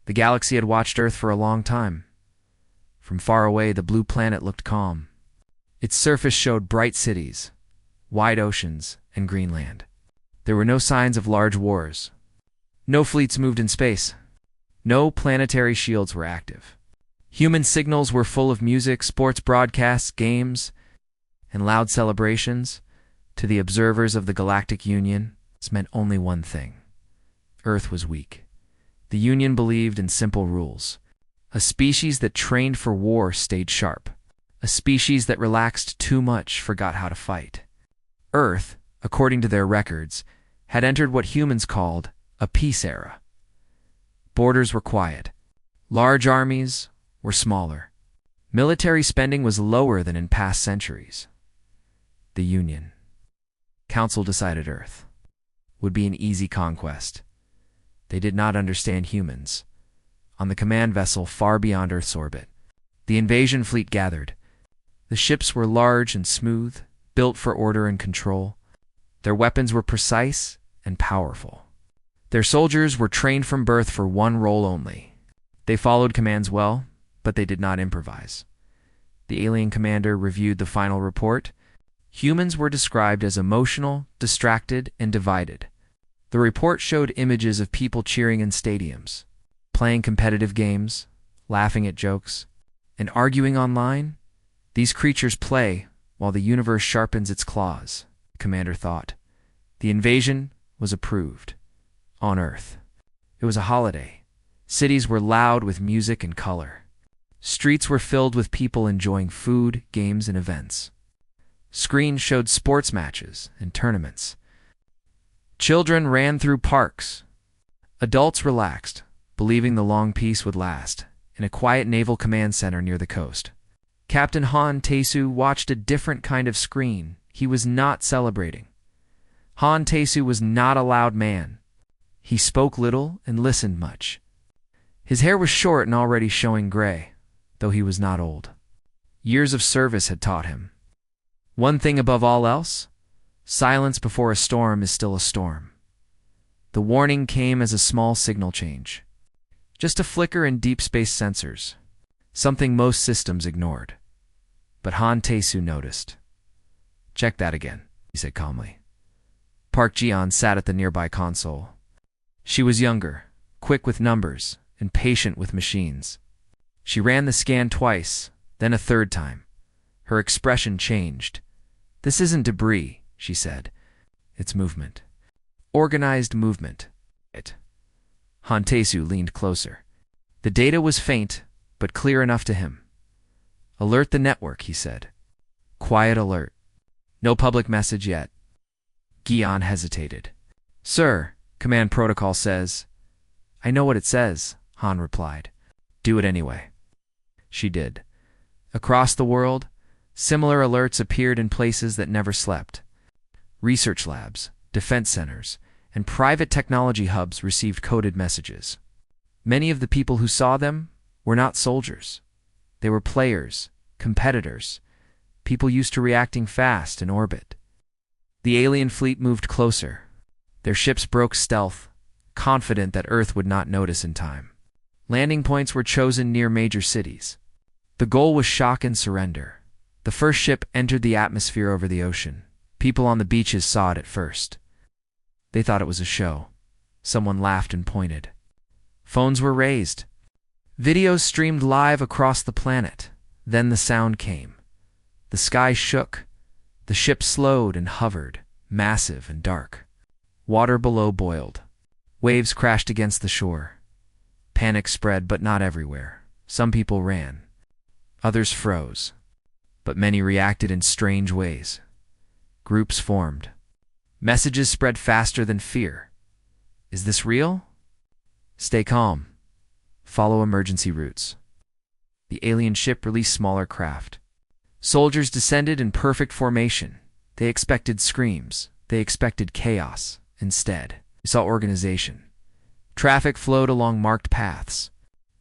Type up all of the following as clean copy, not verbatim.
The galaxy had watched Earth for a long time. From far away, the blue planet looked calm. Its surface showed bright cities, wide oceans, and green land. There were no signs of large wars. No fleets moved in space. No planetary shields were active. Human signals were full of music, sports broadcasts, games, and loud celebrations. To the observers of the Galactic Union, this meant only one thing. Earth was weak. The Union believed in simple rules. A species that trained for war stayed sharp. A species that relaxed too much forgot how to fight. Earth, according to their records, had entered what humans called a peace era. Borders were quiet. Large armies were smaller. Military spending was lower than in past centuries. The Union Council decided Earth would be an easy conquest. They did not understand humans. On the command vessel far beyond Earth's orbit, the invasion fleet gathered. The ships were large and smooth, built for order and control. Their weapons were precise and powerful. Their soldiers were trained from birth for one role only. They followed commands well, but they did not improvise. The alien commander reviewed the final report. Humans were described as emotional, distracted, and divided. The report showed images of people cheering in stadiums, playing competitive games, laughing at jokes, and arguing online. These creatures play while the universe sharpens its claws, the commander thought. The invasion was approved. On Earth, it was a holiday. Cities were loud with music and color. Streets were filled with people enjoying food, games, and events. Screens showed sports matches and tournaments. Children ran through parks. Adults relaxed, believing the long peace would last, in a quiet naval command center near the coast. Captain Han Taesu watched a different kind of screen. He was not celebrating. Han Taesu was not a loud man. He spoke little and listened much. His hair was short and already showing gray, though he was not old. Years of service had taught him. One thing above all else, silence before a storm is still a storm. The warning came as a small signal change. Just a flicker in deep space sensors, something most systems ignored. But Han Taesu noticed. "Check that again," he said calmly. Park Ji-an sat at the nearby console. She was younger, quick with numbers, and patient with machines. She ran the scan twice, then a third time. Her expression changed. "This isn't debris," she said. "It's movement. Organized movement." Han Taesu leaned closer. The data was faint, but clear enough to him. "Alert the network," he said. "Quiet alert. No public message yet." Gian hesitated. "Sir, command protocol says." "I know what it says," Han replied. "Do it anyway." She did. Across the world, similar alerts appeared in places that never slept. Research labs, defense centers, and private technology hubs received coded messages. Many of the people who saw them were not soldiers. They were players, competitors, people used to reacting fast in orbit. The alien fleet moved closer. Their ships broke stealth, confident that Earth would not notice in time. Landing points were chosen near major cities. The goal was shock and surrender. The first ship entered the atmosphere over the ocean. People on the beaches saw it at first. They thought it was a show. Someone laughed and pointed. Phones were raised. Videos streamed live across the planet. Then the sound came. The sky shook. The ship slowed and hovered, massive and dark. Water below boiled. Waves crashed against the shore. Panic spread, but not everywhere. Some people ran. Others froze. But many reacted in strange ways. Groups formed. Messages spread faster than fear. "Is this real?" "Stay calm. Follow emergency routes." The alien ship released smaller craft. Soldiers descended in perfect formation. They expected screams. They expected chaos. Instead, they saw organization. Traffic flowed along marked paths.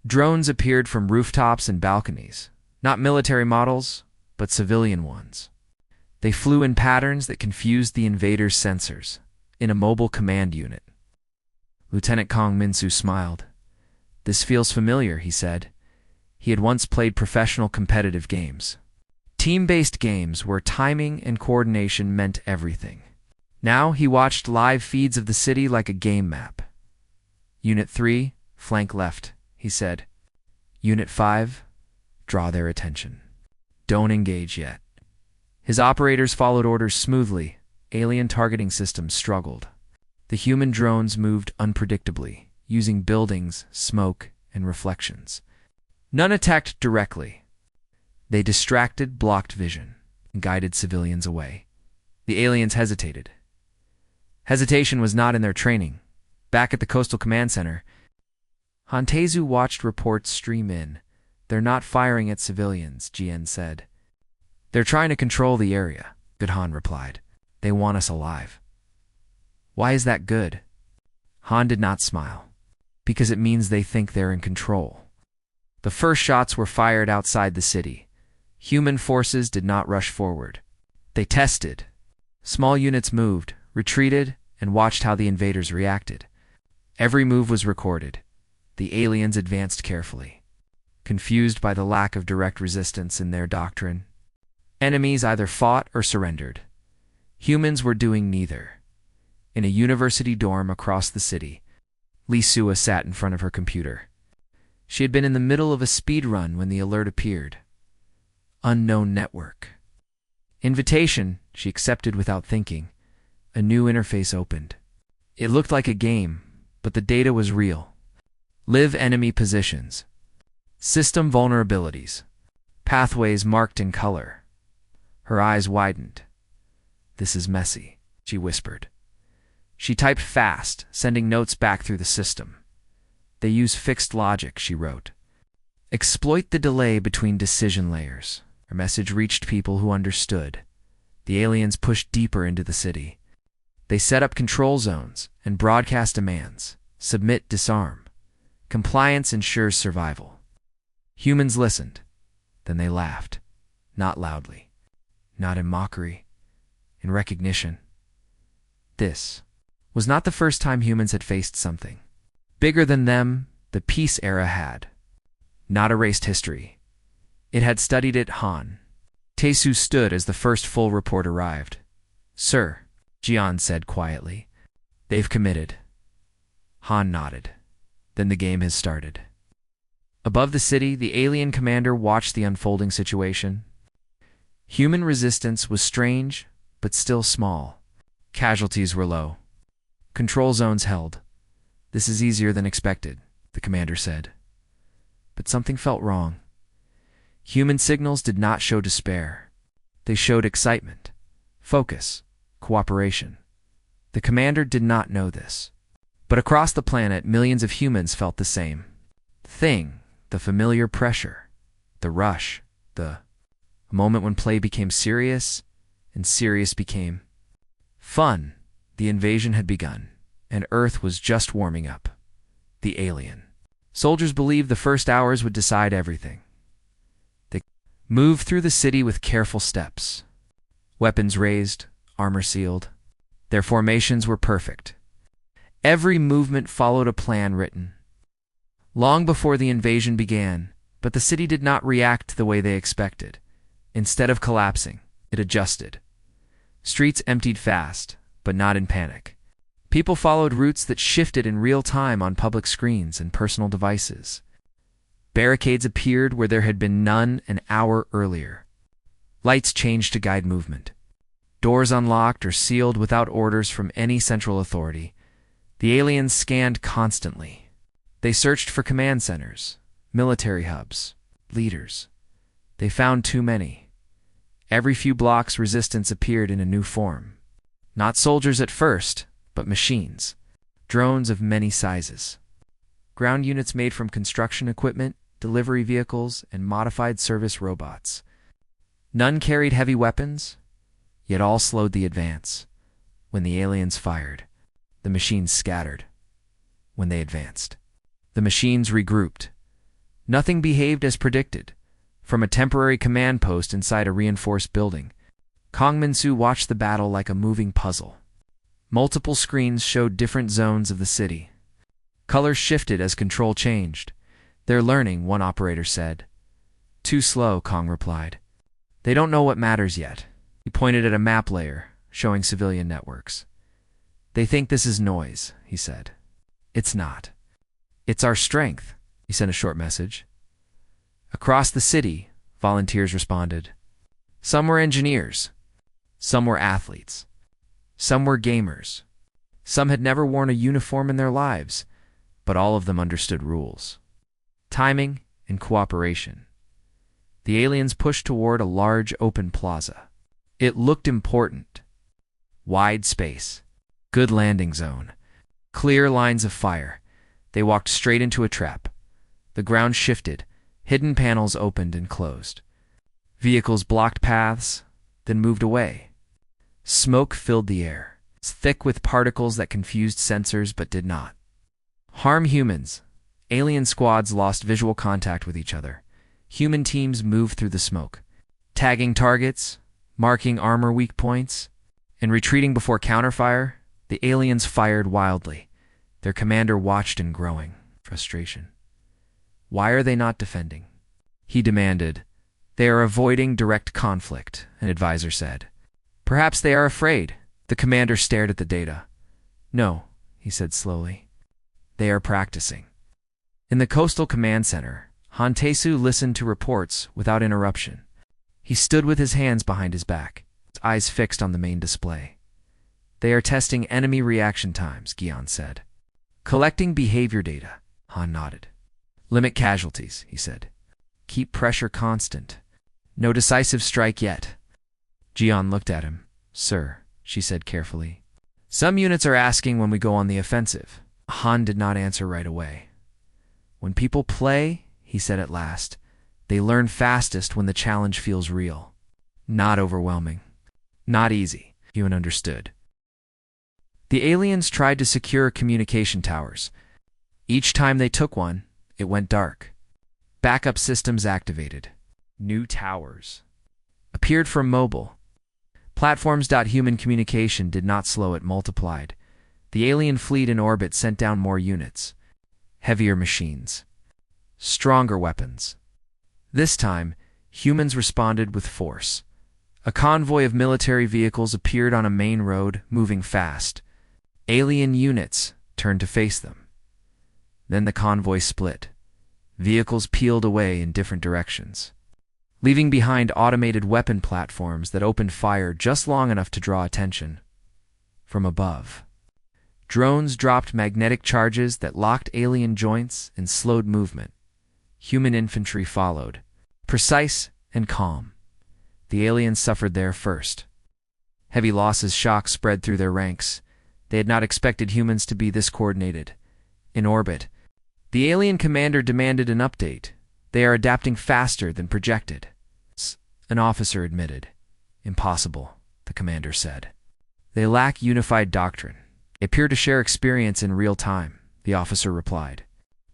Drones appeared from rooftops and balconies. Not military models, but civilian ones. They flew in patterns that confused the invaders' sensors, in a mobile command unit. Lieutenant Kong Minsu smiled. "This feels familiar," he said. He had once played professional competitive games. Team-based games where timing and coordination meant everything. Now he watched live feeds of the city like a game map. "Unit 3, flank left," he said. "Unit 5, draw their attention. Don't engage yet." His operators followed orders smoothly. Alien targeting systems struggled. The human drones moved unpredictably, using buildings, smoke, and reflections. None attacked directly. They distracted, blocked vision, and guided civilians away. The aliens hesitated. Hesitation was not in their training. Back at the Coastal Command Center, Hantezu watched reports stream in. "They're not firing at civilians," GN said. "They're trying to control the area," Goodhan replied. "They want us alive." "Why is that good?" Han did not smile. "Because it means they think they're in control." The first shots were fired outside the city. Human forces did not rush forward. They tested. Small units moved, retreated, and watched how the invaders reacted. Every move was recorded. The aliens advanced carefully, confused by the lack of direct resistance in their doctrine. Enemies either fought or surrendered. Humans were doing neither. In a university dorm across the city, Lee Sua sat in front of her computer. She had been in the middle of a speed run when the alert appeared. "Unknown network." "Invitation," she accepted without thinking. A new interface opened. It looked like a game, but the data was real. Live enemy positions. System vulnerabilities. Pathways marked in color. Her eyes widened. "This is messy," she whispered. She typed fast, sending notes back through the system. "They use fixed logic," she wrote. "Exploit the delay between decision layers." Her message reached people who understood. The aliens pushed deeper into the city. They set up control zones and broadcast demands. Submit, disarm. Compliance ensures survival. Humans listened. Then they laughed. Not loudly. Not in mockery. In recognition. This was not the first time humans had faced something. Bigger than them, the peace era had. Not erased history. It had studied it. Han Taesu stood as the first full report arrived. "Sir," Jian said quietly, "they've committed." Han nodded. "Then the game has started." Above the city, the alien commander watched the unfolding situation. Human resistance was strange, but still small. Casualties were low. Control zones held. "This is easier than expected," the commander said. But something felt wrong. Human signals did not show despair. They showed excitement, focus, cooperation. The commander did not know this. But across the planet, millions of humans felt the same thing, the familiar pressure, the rush, a moment when play became serious, and serious became fun. The invasion had begun, and Earth was just warming up. The alien soldiers believed the first hours would decide everything. They moved through the city with careful steps. Weapons raised, armor sealed. Their formations were perfect. Every movement followed a plan written. Long before the invasion began, but the city did not react the way they expected. Instead of collapsing, it adjusted. Streets emptied fast, but not in panic. People followed routes that shifted in real time on public screens and personal devices. Barricades appeared where there had been none an hour earlier. Lights changed to guide movement. Doors unlocked or sealed without orders from any central authority. The aliens scanned constantly. They searched for command centers, military hubs, leaders. They found too many. Every few blocks, resistance appeared in a new form. Not soldiers at first, but machines. Drones of many sizes. Ground units made from construction equipment, delivery vehicles, and modified service robots. None carried heavy weapons, yet all slowed the advance. When the aliens fired, the machines scattered. When they advanced, the machines regrouped. Nothing behaved as predicted. From a temporary command post inside a reinforced building, Kong Min-soo watched the battle like a moving puzzle. Multiple screens showed different zones of the city. Colors shifted as control changed. They're learning, one operator said. Too slow, Kong replied. They don't know what matters yet. He pointed at a map layer, showing civilian networks. They think this is noise, he said. It's not. It's our strength, he sent a short message. Across the city, volunteers responded. Some were engineers. Some were athletes. Some were gamers. Some had never worn a uniform in their lives, but all of them understood rules. Timing and cooperation. The aliens pushed toward a large open plaza. It looked important. Wide space. Good landing zone. Clear lines of fire. They walked straight into a trap. The ground shifted. Hidden panels opened and closed. Vehicles blocked paths, then moved away. Smoke filled the air. It's thick with particles that confused sensors but did not harm humans. Alien squads lost visual contact with each other. Human teams moved through the smoke, tagging targets, marking armor weak points, and retreating before counterfire. The aliens fired wildly. Their commander watched in growing frustration. Why are they not defending? He demanded. They are avoiding direct conflict, an advisor said. Perhaps they are afraid. The commander stared at the data. No, he said slowly. They are practicing. In the coastal command center, Hantesu listened to reports without interruption. He stood with his hands behind his back, his eyes fixed on the main display. They are testing enemy reaction times, Gion said. Collecting behavior data, Han nodded. Limit casualties, he said. Keep pressure constant. No decisive strike yet. Gion looked at him. Sir, she said carefully. Some units are asking when we go on the offensive. Han did not answer right away. When people play, he said at last, they learn fastest when the challenge feels real. Not overwhelming. Not easy, Ewan understood. The aliens tried to secure communication towers. Each time they took one, it went dark. Backup systems activated. New towers appeared from mobile. Platforms. Human communication did not slow, it multiplied. The alien fleet in orbit sent down more units. Heavier machines. Stronger weapons. This time, humans responded with force. A convoy of military vehicles appeared on a main road, moving fast. Alien units turned to face them. Then the convoy split. Vehicles peeled away in different directions, leaving behind automated weapon platforms that opened fire just long enough to draw attention. From above, drones dropped magnetic charges that locked alien joints and slowed movement. Human infantry followed, precise and calm. The aliens suffered there first. Heavy losses, shock spread through their ranks. They had not expected humans to be this coordinated. In orbit, the alien commander demanded an update. They are adapting faster than projected. An officer admitted. Impossible, the commander said. They lack unified doctrine. They appear to share experience in real time, the officer replied.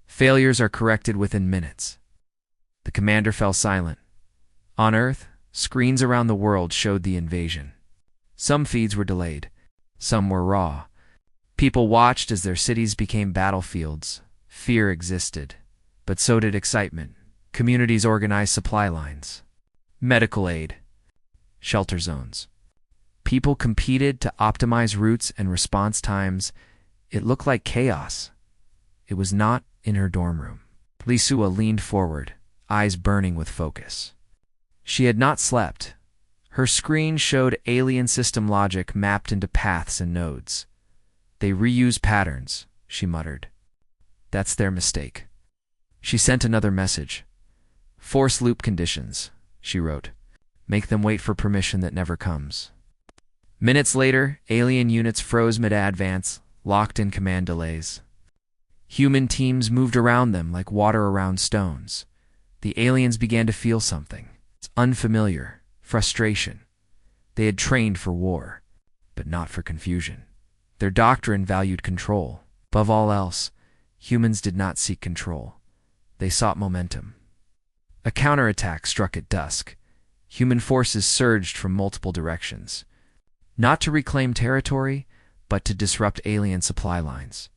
Failures are corrected within minutes. The commander fell silent. On Earth, screens around the world showed the invasion. Some feeds were delayed. Some were raw. People watched as their cities became battlefields. Fear existed, but so did excitement. Communities organized supply lines, medical aid, shelter zones. People competed to optimize routes and response times. It looked like chaos. It was not in her dorm room. Lisua leaned forward, eyes burning with focus. She had not slept. Her screen showed alien system logic mapped into paths and nodes. They reuse patterns, she muttered. That's their mistake. She sent another message. Force loop conditions, she wrote. Make them wait for permission that never comes. Minutes later, alien units froze mid-advance, locked in command delays. Human teams moved around them like water around stones. The aliens began to feel something. It's unfamiliar. Frustration. They had trained for war, but not for confusion. Their doctrine valued control. Above all else, humans did not seek control. They sought momentum. A counterattack struck at dusk. Human forces surged from multiple directions, not to reclaim territory, but to disrupt alien supply lines.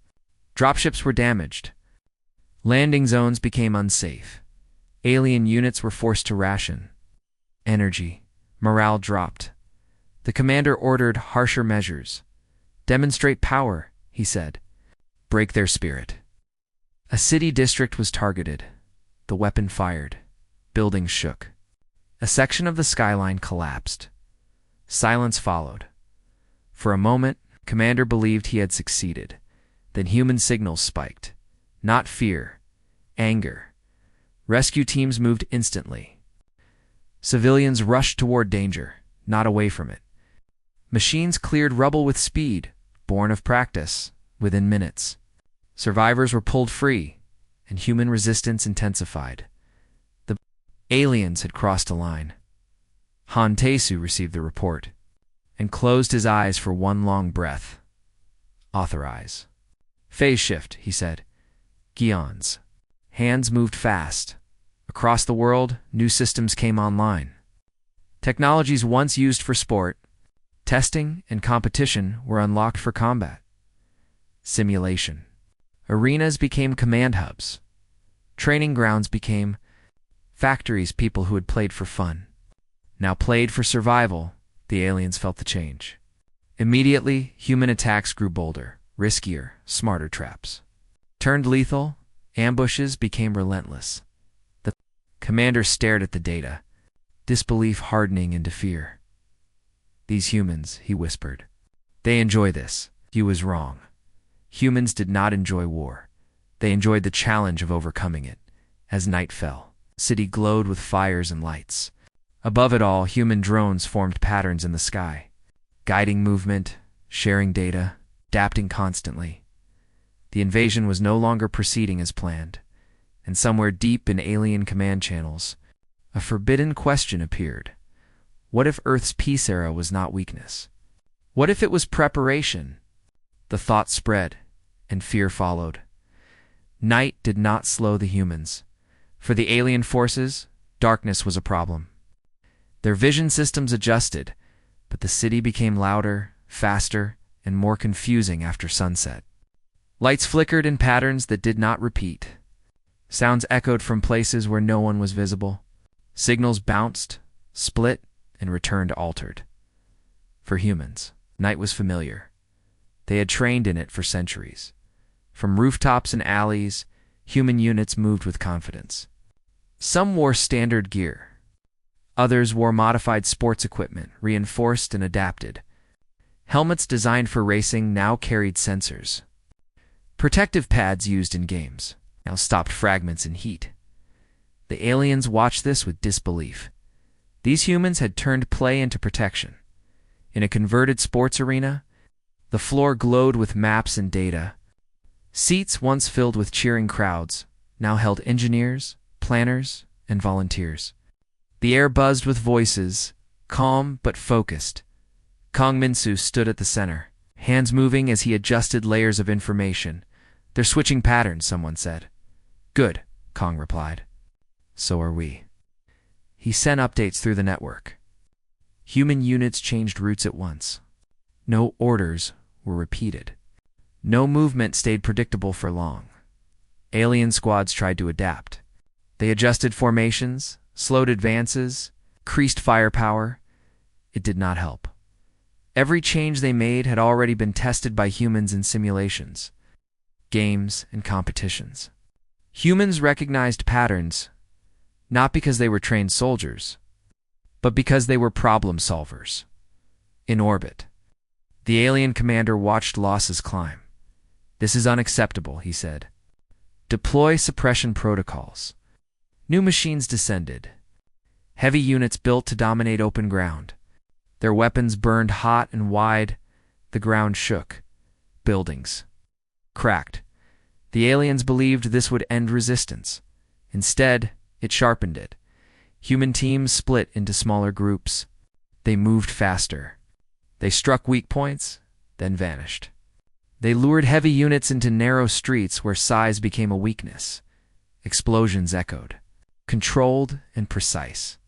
Dropships were damaged. Landing zones became unsafe. Alien units were forced to ration. Energy. Morale dropped. The commander ordered harsher measures. Demonstrate power, he said. Break their spirit. A city district was targeted. The weapon fired. Buildings shook. A section of the skyline collapsed. Silence followed. For a moment, Commander believed he had succeeded. Then human signals spiked. Not fear, anger. Rescue teams moved instantly. Civilians rushed toward danger, not away from it. Machines cleared rubble with speed, born of practice, within minutes. Survivors were pulled free, and human resistance intensified. The aliens had crossed a line. Han Taesu received the report and closed his eyes for one long breath. Authorize. Phase shift, he said. Geons. Hands moved fast. Across the world, new systems came online. Technologies once used for sport, testing, and competition were unlocked for combat. Simulation. Arenas became command hubs. Training grounds became factories people who had played for fun. Now played for survival, the aliens felt the change. Immediately, human attacks grew bolder, riskier, smarter traps. Turned lethal, ambushes became relentless. The commander stared at the data, disbelief hardening into fear. These humans, he whispered. They enjoy this. He was wrong. Humans did not enjoy war. They enjoyed the challenge of overcoming it. As night fell, the city glowed with fires and lights. Above it all, human drones formed patterns in the sky, guiding movement, sharing data, adapting constantly. The invasion was no longer proceeding as planned, and somewhere deep in alien command channels, a forbidden question appeared. What if Earth's peace era was not weakness? What if it was preparation? The thought spread, and fear followed. Night did not slow the humans. For the alien forces, darkness was a problem. Their vision systems adjusted, but the city became louder, faster, and more confusing after sunset. Lights flickered in patterns that did not repeat. Sounds echoed from places where no one was visible. Signals bounced, split, and returned altered. For humans, night was familiar. They had trained in it for centuries. From rooftops and alleys, human units moved with confidence. Some wore standard gear. Others wore modified sports equipment, reinforced and adapted. Helmets designed for racing now carried sensors. Protective pads used in games now stopped fragments in heat. The aliens watched this with disbelief. These humans had turned play into protection. In a converted sports arena, the floor glowed with maps and data. Seats once filled with cheering crowds now held engineers, planners, and volunteers. The air buzzed with voices, calm but focused. Kong Minsu stood at the center, hands moving as he adjusted layers of information. They're switching patterns, someone said. Good, Kong replied. So are we. He sent updates through the network. Human units changed routes at once. No orders were repeated. No movement stayed predictable for long. Alien squads tried to adapt. They adjusted formations, slowed advances, increased firepower. It did not help. Every change they made had already been tested by humans in simulations, games, and competitions. Humans recognized patterns, not because they were trained soldiers, but because they were problem solvers. In orbit, the alien commander watched losses climb. This is unacceptable, he said. Deploy suppression protocols. New machines descended. Heavy units built to dominate open ground. Their weapons burned hot and wide. The ground shook. Buildings cracked. The aliens believed this would end resistance. Instead, it sharpened it. Human teams split into smaller groups. They moved faster. They struck weak points, then vanished. They lured heavy units into narrow streets where size became a weakness. Explosions echoed, controlled and precise.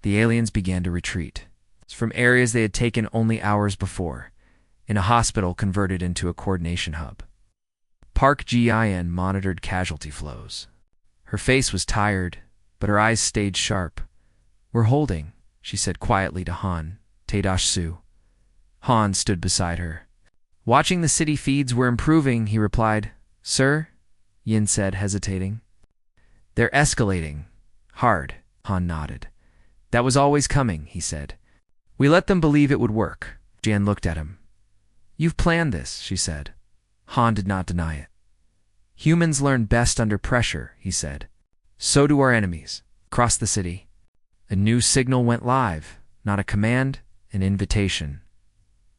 The aliens began to retreat from areas they had taken only hours before, in a hospital converted into a coordination hub. Park Jin monitored casualty flows. Her face was tired, but her eyes stayed sharp. "We're holding," she said quietly to Han Taedash-su. Han stood beside her. "Watching the city feeds, we're improving," he replied. "Sir?" Yin said, hesitating. "They're escalating. Hard," Han nodded. "That was always coming," he said. "We let them believe it would work." Jen looked at him. "You've planned this," she said. Han did not deny it. "Humans learn best under pressure," he said. "So do our enemies." Across the city, a new signal went live, not a command, an invitation.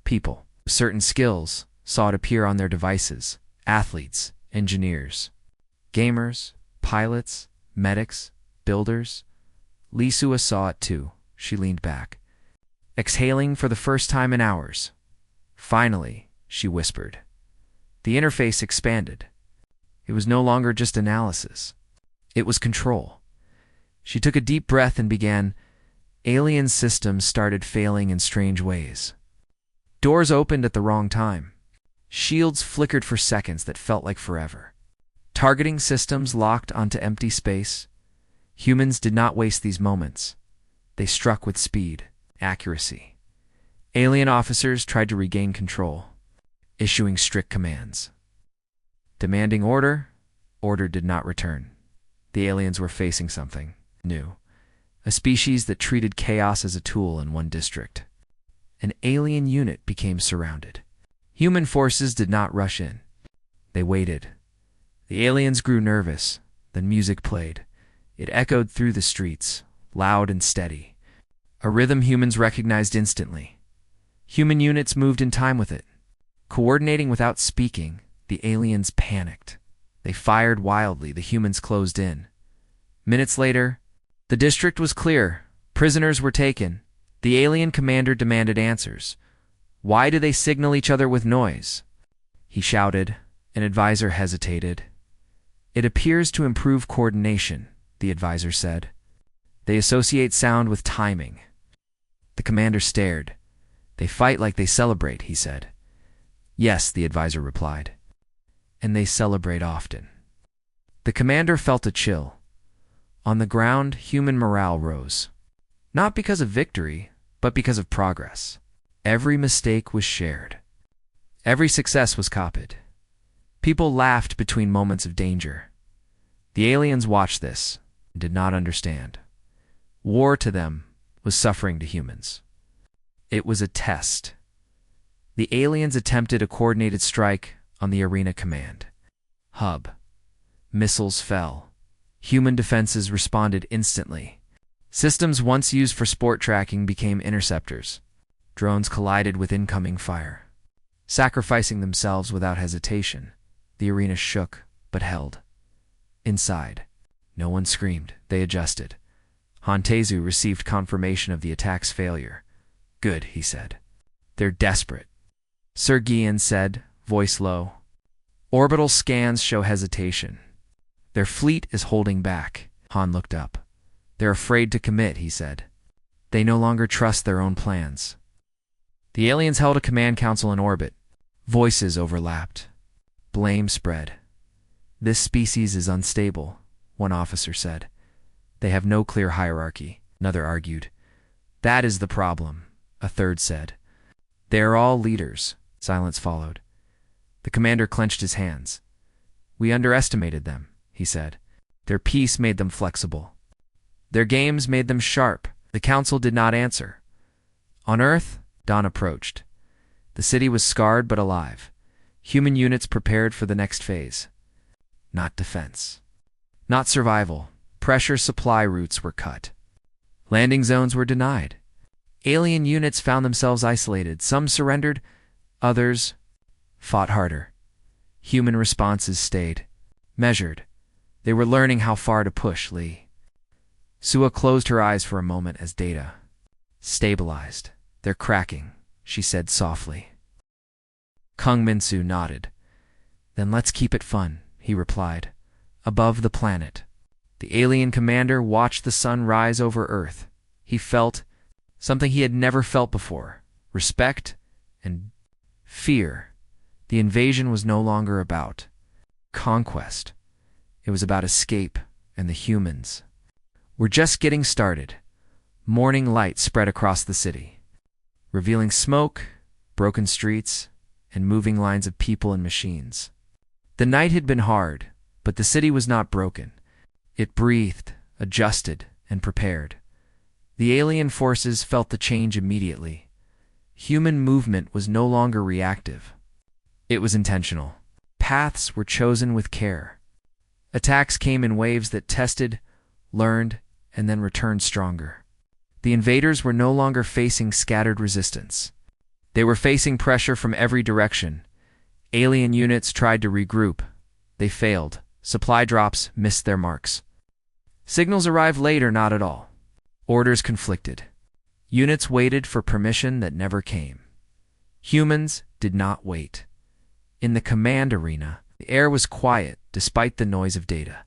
People with certain skills saw it appear on their devices: athletes, engineers, gamers, pilots, medics, builders. Lee Sua saw it too. She leaned back, exhaling for the first time in hours. "Finally," she whispered. The interface expanded. It was no longer just analysis. It was control. She took a deep breath and began. Alien systems started failing in strange ways. Doors opened at the wrong time. Shields flickered for seconds that felt like forever. Targeting systems locked onto empty space. Humans did not waste these moments. They struck with speed, accuracy. Alien officers tried to regain control, issuing strict commands. Demanding order, order did not return. The aliens were facing something new. A species that treated chaos as a tool in one district. An alien unit became surrounded. Human forces did not rush in. They waited. The aliens grew nervous. Then music played. It echoed through the streets, loud and steady. A rhythm humans recognized instantly. Human units moved in time with it. Coordinating without speaking, the aliens panicked. They fired wildly. The humans closed in. Minutes later, the district was clear. Prisoners were taken. The alien commander demanded answers. "Why do they signal each other with noise?" he shouted. An advisor hesitated. "It appears to improve coordination," the advisor said. "They associate sound with timing." The commander stared. "They fight like they celebrate," he said. "Yes," the advisor replied. "And they celebrate often." The commander felt a chill. On the ground, human morale rose. Not because of victory, but because of progress. Every mistake was shared. Every success was copied. People laughed between moments of danger. The aliens watched this and did not understand. War to them was suffering to humans. It was a test. The aliens attempted a coordinated strike on the arena command hub. Missiles fell. Human defenses responded instantly. Systems once used for sport tracking became interceptors. Drones collided with incoming fire. Sacrificing themselves without hesitation, the arena shook but held. Inside, no one screamed. They adjusted. Hantezu received confirmation of the attack's failure. "Good," he said. "They're desperate." Sir Gian said, voice low. "Orbital scans show hesitation. Their fleet is holding back." Han looked up. "They're afraid to commit," he said. "They no longer trust their own plans." The aliens held a command council in orbit. Voices overlapped. Blame spread. "This species is unstable," one officer said. "They have no clear hierarchy," another argued. "That is the problem," a third said. "They are all leaders." Silence followed. The commander clenched his hands. "We underestimated them," he said. "Their peace made them flexible. Their games made them sharp." The council did not answer. On Earth, dawn approached. The city was scarred but alive. Human units prepared for the next phase. Not defense. Not survival. Pressure supply routes were cut. Landing zones were denied. Alien units found themselves isolated. Some surrendered. Others fought harder. Human responses stayed measured. They were learning how far to push. Lee Sua closed her eyes for a moment as data stabilized. "They're cracking," she said softly. Kung Minsu nodded. "Then let's keep it fun," he replied. Above the planet, the alien commander watched the sun rise over Earth. He felt something he had never felt before: respect and fear. The invasion was no longer about conquest. It was about escape and the humans. We're just getting started. Morning light spread across the city, revealing smoke, broken streets, and moving lines of people and machines. The night had been hard, but the city was not broken. It breathed, adjusted, and prepared. The alien forces felt the change immediately. Human movement was no longer reactive. It was intentional. Paths were chosen with care. Attacks came in waves that tested, learned, and then returned stronger. The invaders were no longer facing scattered resistance. They were facing pressure from every direction. Alien units tried to regroup. They failed. Supply drops missed their marks. Signals arrived late or not at all. Orders conflicted. Units waited for permission that never came. Humans did not wait. In the command arena, the air was quiet despite the noise of data.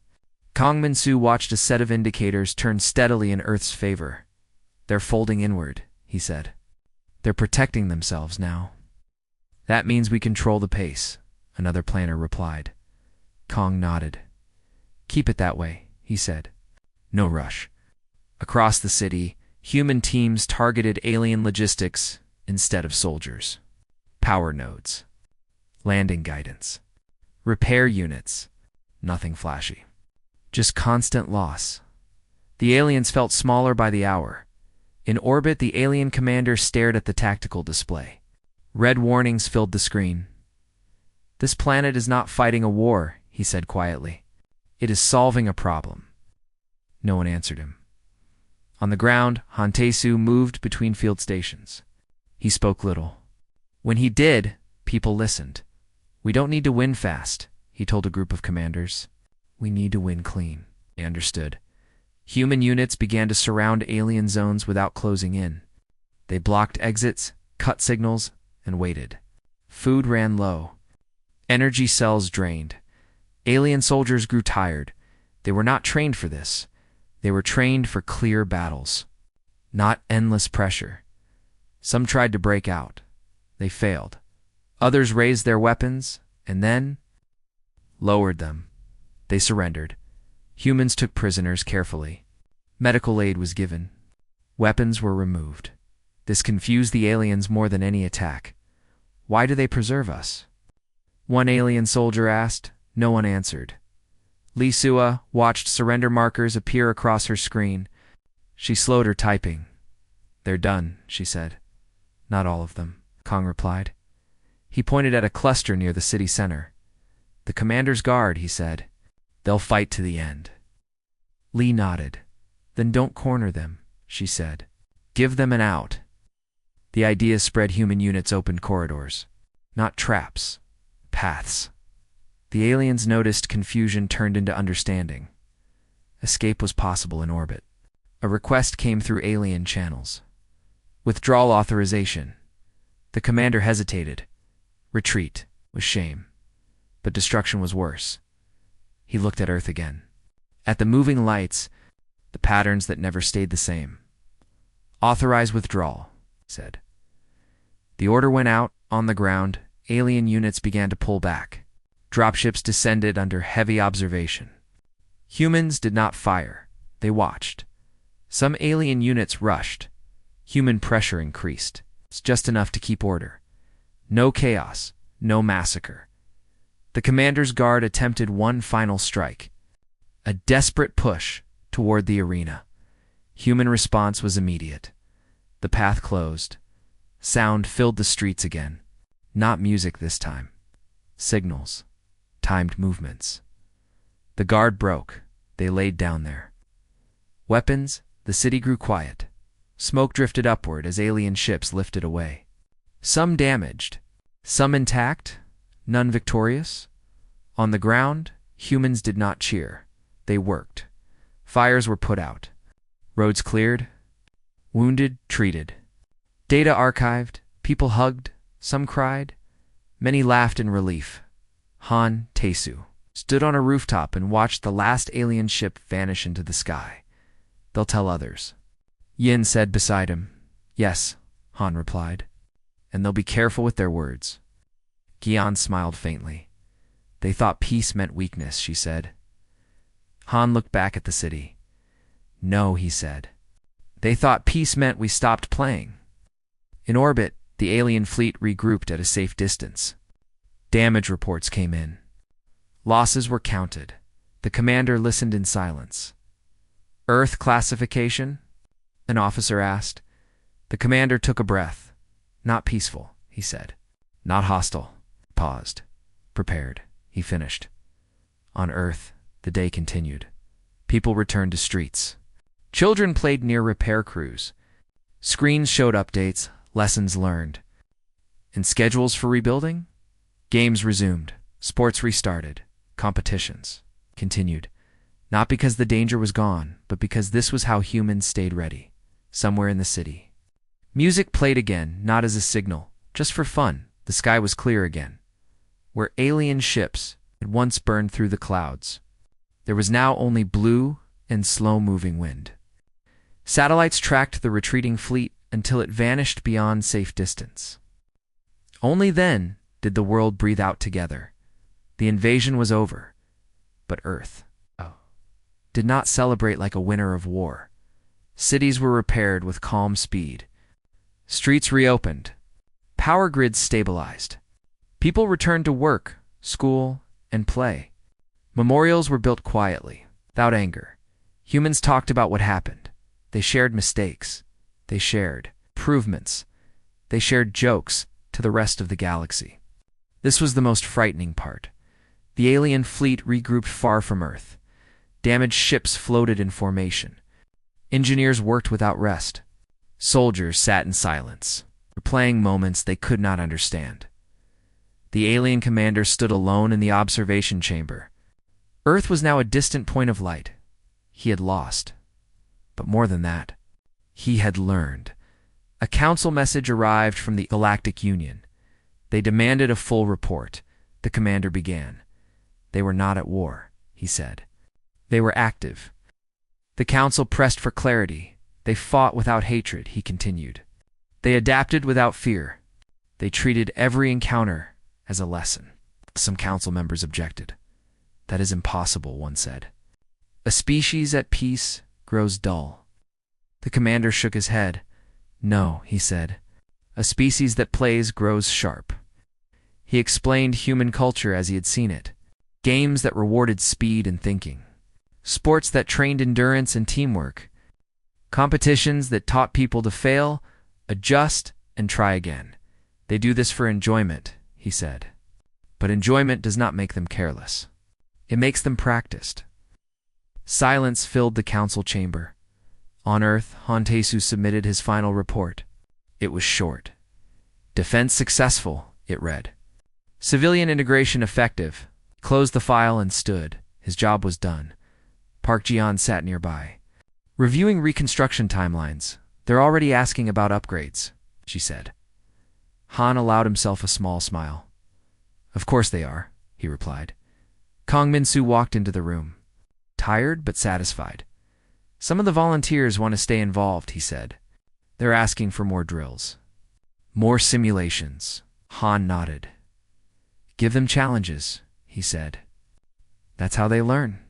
Kong Min-Su watched a set of indicators turn steadily in Earth's favor. "They're folding inward," he said. "They're protecting themselves now." "That means we control the pace," another planner replied. Kong nodded. "Keep it that way," he said. "No rush." Across the city, human teams targeted alien logistics instead of soldiers. Power nodes. Landing guidance. Repair units. Nothing flashy. Just constant loss. The aliens felt smaller by the hour. In orbit, the alien commander stared at the tactical display. Red warnings filled the screen. "This planet is not fighting a war," he said quietly. "It is solving a problem." No one answered him. On the ground, Han Tae-soo moved between field stations. He spoke little. When he did, people listened. "We don't need to win fast," he told a group of commanders. "We need to win clean." They understood. Human units began to surround alien zones without closing in. They blocked exits, cut signals, and waited. Food ran low. Energy cells drained. Alien soldiers grew tired. They were not trained for this. They were trained for clear battles, not endless pressure. Some tried to break out. They failed. Others raised their weapons and then lowered them. They surrendered. Humans took prisoners carefully. Medical aid was given. Weapons were removed. This confused the aliens more than any attack. "Why do they preserve us?" one alien soldier asked. No one answered. Lee Sua watched surrender markers appear across her screen. She slowed her typing. "They're done," she said. "Not all of them," Kong replied. He pointed at a cluster near the city center. "The commander's guard," he said. "They'll fight to the end." Lee nodded. "Then don't corner them," she said. "Give them an out." The idea spread. Human units opened corridors. Not traps. Paths. The aliens noticed confusion turned into understanding. Escape was possible in orbit. A request came through alien channels. "Withdrawal authorization." The commander hesitated. Retreat was shame. But destruction was worse. He looked at Earth again. At the moving lights, the patterns that never stayed the same. "Authorize withdrawal," he said. The order went out. On the ground, alien units began to pull back. Dropships descended under heavy observation. Humans did not fire. They watched. Some alien units rushed. Human pressure increased. It's just enough to keep order. No chaos, no massacre. The commander's guard attempted one final strike. A desperate push toward the arena. Human response was immediate. The path closed. Sound filled the streets again. Not music this time. Signals. Timed movements. The guard broke. They laid down there. Weapons. The city grew quiet. Smoke drifted upward as alien ships lifted away. Some damaged. Some intact. None victorious. On the ground, humans did not cheer. They worked. Fires were put out. Roads cleared. Wounded treated. Data archived. People hugged. Some cried. Many laughed in relief. Han Tae-soo stood on a rooftop and watched the last alien ship vanish into the sky. "They'll tell others," Yin said beside him. "Yes," Han replied. "And they'll be careful with their words." Gian smiled faintly. They thought peace meant weakness, she said. Han looked back at the city. No, he said. They thought peace meant we stopped playing. In orbit, the alien fleet regrouped at a safe distance. Damage reports came in. Losses were counted. The commander listened in silence. Earth classification? An officer asked. The commander took a breath. Not peaceful, he said. Not hostile. Paused. Prepared. He finished. On Earth, the day continued. People returned to streets. Children played near repair crews. Screens showed updates, lessons learned. And schedules for rebuilding? Games resumed. Sports restarted. Competitions continued. Not because the danger was gone, but because this was how humans stayed ready. Somewhere in the city. Music played again, not as a signal, just for fun. The sky was clear again. Where alien ships had once burned through the clouds, there was now only blue and slow-moving wind. Satellites tracked the retreating fleet until it vanished beyond safe distance. Only then did the world breathe out together. The invasion was over, but Earth did not celebrate like a winner of war. Cities were repaired with calm speed. Streets reopened. Power grids stabilized. People returned to work, school, and play. Memorials were built quietly, without anger. Humans talked about what happened. They shared mistakes. They shared improvements. They shared jokes to the rest of the galaxy. This was the most frightening part. The alien fleet regrouped far from Earth. Damaged ships floated in formation. Engineers worked without rest. Soldiers sat in silence, replaying moments they could not understand. The alien commander stood alone in the observation chamber. Earth was now a distant point of light. He had lost. But more than that, he had learned. A council message arrived from the Galactic Union. They demanded a full report. The commander began. They were not at war, he said. They were active. The council pressed for clarity. They fought without hatred, he continued. They adapted without fear. They treated every encounter as a lesson. Some council members objected. That is impossible, one said. A species at peace grows dull. The commander shook his head. No, he said. A species that plays grows sharp. He explained human culture as he had seen it. Games that rewarded speed and thinking. Sports that trained endurance and teamwork. Competitions that taught people to fail, adjust, and try again. They do this for enjoyment, he said. But enjoyment does not make them careless. It makes them practiced. Silence filled the council chamber. On Earth, Hontesu submitted his final report. It was short. Defense successful, it read. Civilian integration effective. He closed the file and stood. His job was done. Park Jian sat nearby. Reviewing reconstruction timelines. They're already asking about upgrades, she said. Han allowed himself a small smile. Of course they are, he replied. Kong Minsu walked into the room. Tired but satisfied. Some of the volunteers want to stay involved, he said. They're asking for more drills. More simulations. Han nodded. Give them challenges, he said. That's how they learn.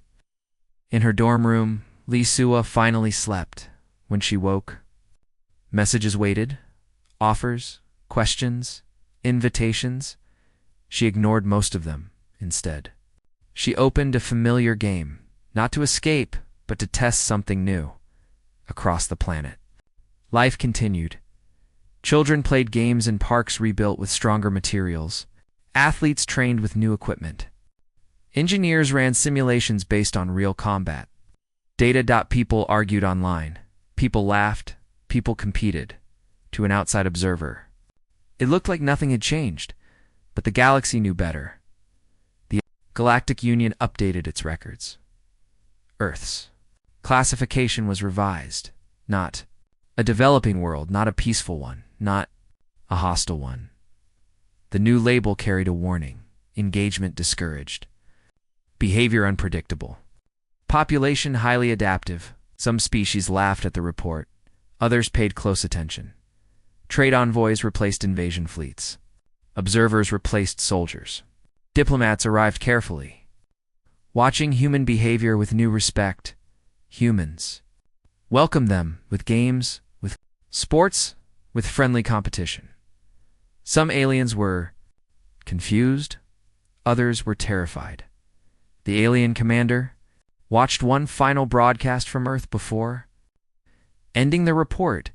In her dorm room, Lee Sua finally slept. When she woke, messages waited, offers, questions, invitations. She ignored most of them instead. She opened a familiar game, not to escape, but to test something new, across the planet. Life continued. Children played games in parks rebuilt with stronger materials. Athletes trained with new equipment. Engineers ran simulations based on real combat. Data.people argued online. People laughed. People competed. To an outside observer, it looked like nothing had changed, but the galaxy knew better. The Galactic Union updated its records. Earth's classification was revised. Not a developing world, not a peaceful one, not a hostile one. The new label carried a warning. Engagement discouraged. Behavior unpredictable. Population highly adaptive. Some species laughed at the report. Others paid close attention. Trade envoys replaced invasion fleets. Observers replaced soldiers. Diplomats arrived carefully, watching human behavior with new respect. Humans welcomed them with games, with sports, with friendly competition. Some aliens were confused, others were terrified. The alien commander watched one final broadcast from Earth before ending the report.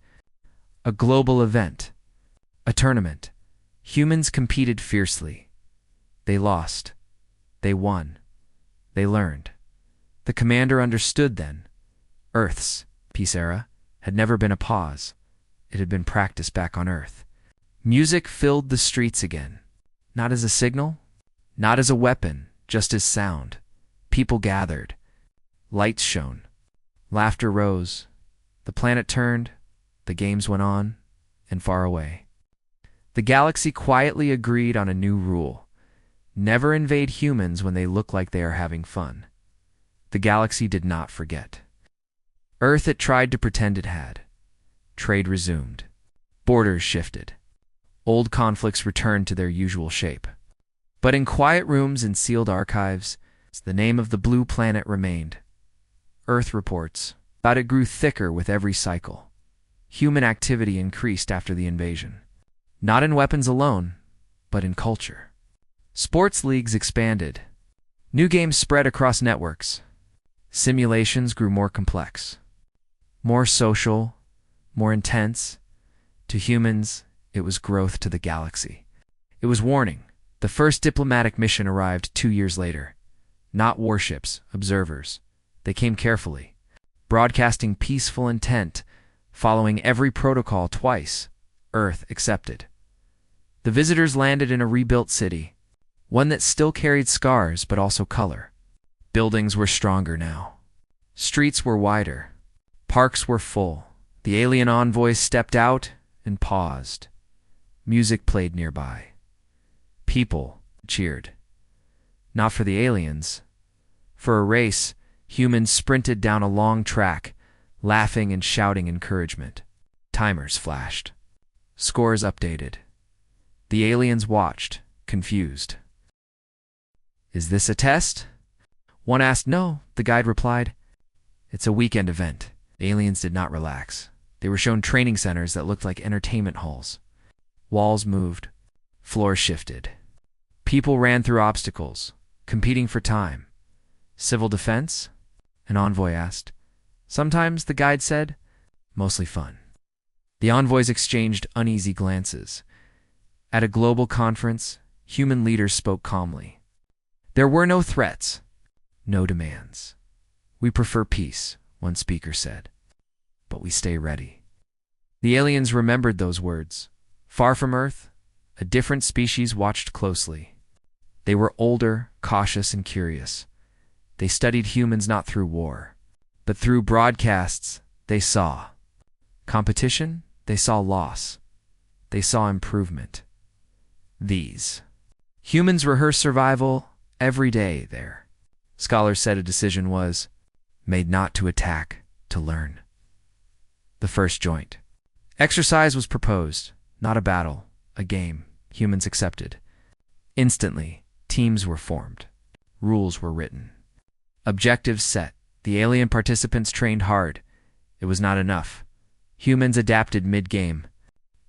A global event, a tournament. Humans competed fiercely. They lost. They won. They learned. The commander understood then. Earth's peace era had never been a pause. It had been practiced back on Earth. Music filled the streets again. Not as a signal, not as a weapon, just as sound. People gathered. Lights shone. Laughter rose. The planet turned. The games went on, and far away. The galaxy quietly agreed on a new rule. Never invade humans when they look like they are having fun. The galaxy did not forget. Earth it tried to pretend it had. Trade resumed. Borders shifted. Old conflicts returned to their usual shape. But in quiet rooms and sealed archives, the name of the blue planet remained. Earth reports, but it grew thicker with every cycle. Human activity increased after the invasion. Not in weapons alone, but in culture. Sports leagues expanded. New games spread across networks. Simulations grew more complex. More social, more intense. To humans, it was growth. To the galaxy, it was warning. The first diplomatic mission arrived 2 years later. Not warships, observers. They came carefully, broadcasting peaceful intent, following every protocol twice. Earth accepted. The visitors landed in a rebuilt city, one that still carried scars but also color. Buildings were stronger now. Streets were wider. Parks were full. The alien envoys stepped out and paused. Music played nearby. People cheered. Not for the aliens. For a race, humans sprinted down a long track, laughing and shouting encouragement. Timers flashed. Scores updated. The aliens watched, confused. "Is this a test?" One asked. "No," the guide replied. "It's a weekend event." The aliens did not relax. They were shown training centers that looked like entertainment halls. Walls moved. Floors shifted. People ran through obstacles, competing for time. "Civil defense?" an envoy asked. "Sometimes," the guide said. "Mostly fun." The envoys exchanged uneasy glances. At a global conference, human leaders spoke calmly. There were no threats, no demands. "We prefer peace," one speaker said, "but we stay ready." The aliens remembered those words. Far from Earth, a different species watched closely. They were older, cautious, and curious. They studied humans not through war, but through broadcasts. They saw competition, they saw loss, they saw improvement. These humans rehearse survival every day there. Scholars said a decision was made not to attack, to learn. The first joint exercise was proposed, not a battle, a game. Humans accepted. Instantly, teams were formed. Rules were written. Objectives set. The alien participants trained hard. It was not enough. Humans adapted mid-game,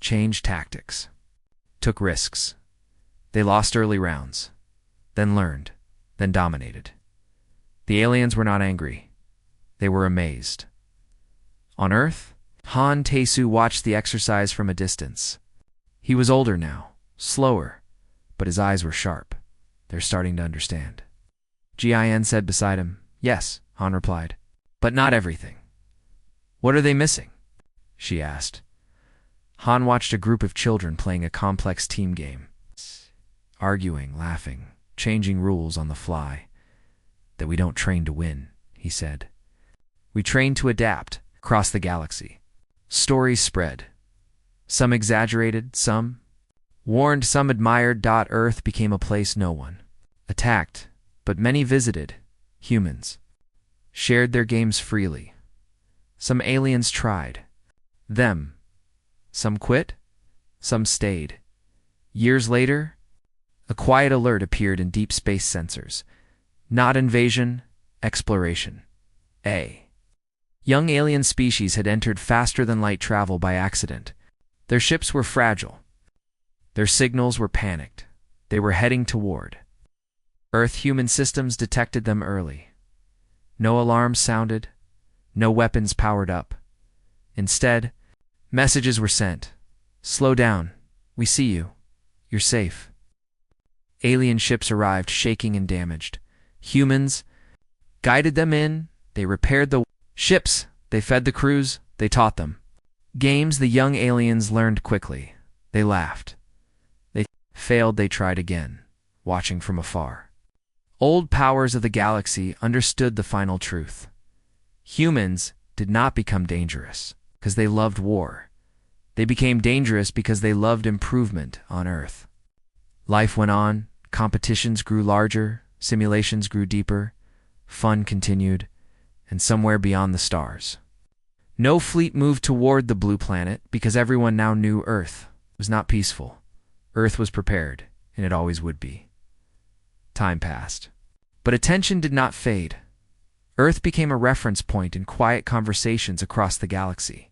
changed tactics, took risks. They lost early rounds, then learned, then dominated. The aliens were not angry. They were amazed. On Earth, Han Taesu watched the exercise from a distance. He was older now, slower, but his eyes were sharp. They're starting to understand. Jin said beside him. "Yes," Han replied, "but not everything." "What are they missing?" she asked. Han watched a group of children playing a complex team game. Arguing, laughing, changing rules on the fly. "That we don't train to win," he said. "We train to adapt across the galaxy." Stories spread. Some exaggerated, some warned, some admired. Earth became a place no one attacked, but many visited. Humans shared their games freely. Some aliens tried them. Some quit, some stayed. Years later, A quiet alert appeared in deep space sensors. Not invasion, exploration. A young alien species had entered faster-than-light travel by accident. Their ships were fragile. Their signals were panicked. They were heading toward Earth. Human systems detected them early. No alarms sounded. No weapons powered up. Instead, messages were sent. Slow down. We see you. You're safe. Alien ships arrived, shaking and damaged. Humans guided them in. They repaired the ships. They fed the crews. They taught them games. The young aliens learned quickly. They laughed. They failed. They tried again, watching from afar. Old powers of the galaxy understood the final truth. Humans did not become dangerous because they loved war. They became dangerous because they loved improvement on Earth. Life went on. Competitions grew larger. Simulations grew deeper. Fun continued. And somewhere beyond the stars, no fleet moved toward the blue planet because everyone now knew Earth was not peaceful. Earth was prepared, and it always would be. Time passed, but attention did not fade. Earth became a reference point in quiet conversations across the galaxy.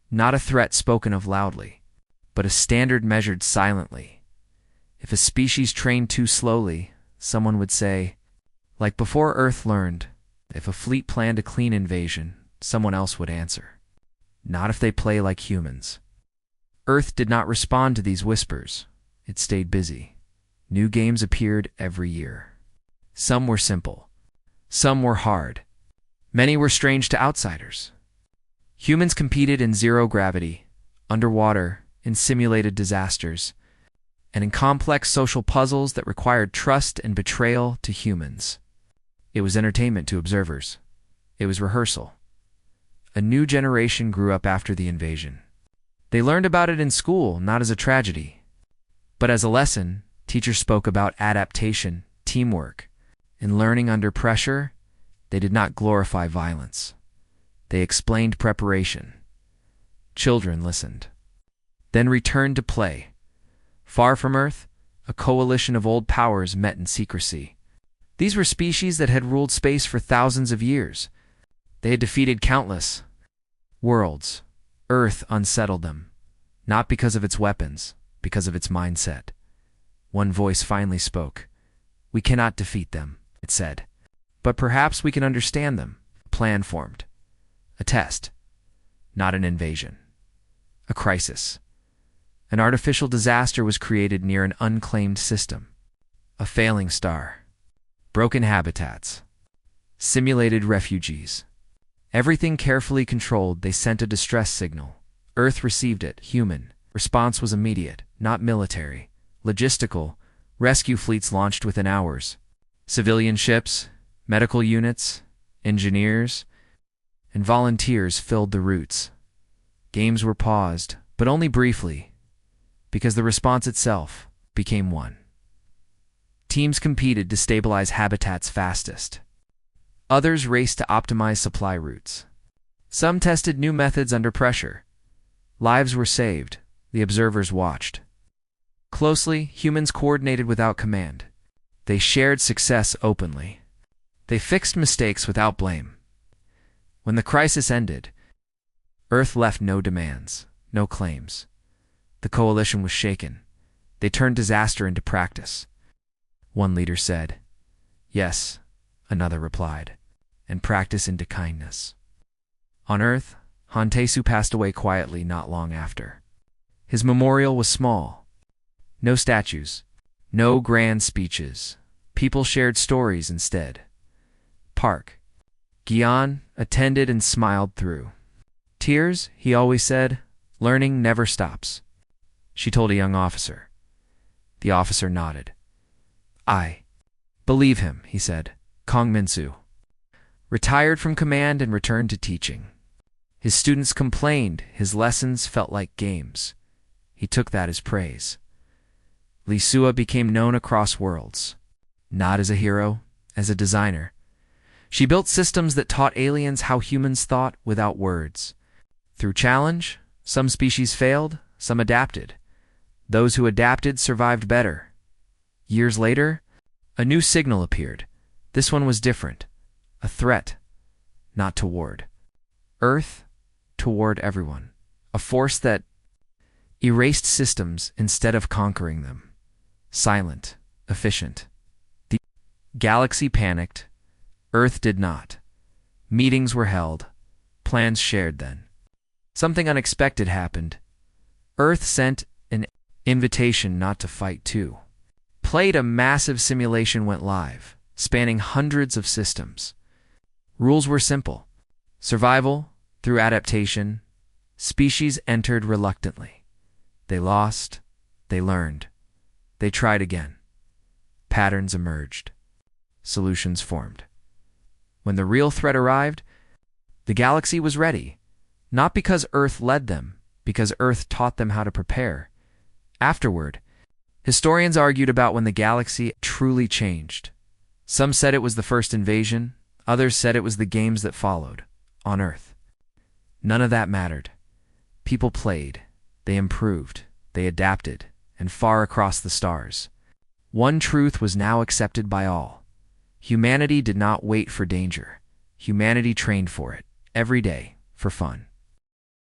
Not a threat spoken of loudly, but a standard measured silently. If a species trained too slowly, someone would say, like before Earth learned, if a fleet planned a clean invasion, someone else would answer. Not if they play like humans. Earth did not respond to these whispers. It stayed busy. New games appeared every year. Some were simple. Some were hard. Many were strange to outsiders. Humans competed in zero gravity, underwater, in simulated disasters, and in complex social puzzles that required trust and betrayal to humans. It was entertainment to observers. It was rehearsal. A new generation grew up after the invasion. They learned about it in school, not as a tragedy, but as a lesson. Teachers spoke about adaptation, teamwork, and learning under pressure. They did not glorify violence. They explained preparation. Children listened, then returned to play. Far from Earth, a coalition of old powers met in secrecy. These were species that had ruled space for thousands of years. They had defeated countless worlds. Earth unsettled them, not because of its weapons, because of its mindset. One voice finally spoke. "We cannot defeat them," it said, "but perhaps we can understand them." A plan formed. A test. Not an invasion. A crisis. An artificial disaster was created near an unclaimed system. A failing star. Broken habitats. Simulated refugees. Everything carefully controlled. They sent a distress signal. Earth received it. Human. Response was immediate, not military. Logistical. Rescue fleets launched within hours. Civilian ships, medical units, engineers, and volunteers filled the routes. Games were paused, but only briefly, because the response itself became one. Teams competed to stabilize habitats fastest. Others raced to optimize supply routes. Some tested new methods under pressure. Lives were saved. The observers watched. Closely, humans coordinated without command. They shared success openly. They fixed mistakes without blame. When the crisis ended, Earth left no demands, no claims. The coalition was shaken. They turned disaster into practice. One leader said, "Yes," another replied, "and practice into kindness." On Earth, Hantesu passed away quietly not long after. His memorial was small. No statues, no grand speeches. People shared stories instead. Park. Gian attended and smiled through. "Tears," he always said, "learning never stops." She told a young officer. The officer nodded. "I believe him," he said. Kong Minsu retired from command and returned to teaching. His students complained his lessons felt like games. He took that as praise. Lee Sua became known across worlds, not as a hero, as a designer. She built systems that taught aliens how humans thought without words. Through challenge, some species failed, some adapted. Those who adapted survived better. Years later, a new signal appeared. This one was different. A threat, not toward Earth, toward everyone. A force that erased systems instead of conquering them. Silent, efficient. The galaxy panicked. Earth did not. Meetings were held. Plans shared then. Something unexpected happened. Earth sent an invitation not to fight too. Played a massive simulation went live, spanning hundreds of systems. Rules were simple. Survival through adaptation. Species entered reluctantly. They lost. They learned. They tried again. Patterns emerged. Solutions formed. When the real threat arrived, the galaxy was ready. Not because Earth led them, because Earth taught them how to prepare. Afterward, historians argued about when the galaxy truly changed. Some said it was the first invasion. Others said it was the games that followed, on Earth. None of that mattered. People played. They improved. They adapted, and far across the stars. One truth was now accepted by all. Humanity did not wait for danger. Humanity trained for it, every day, for fun.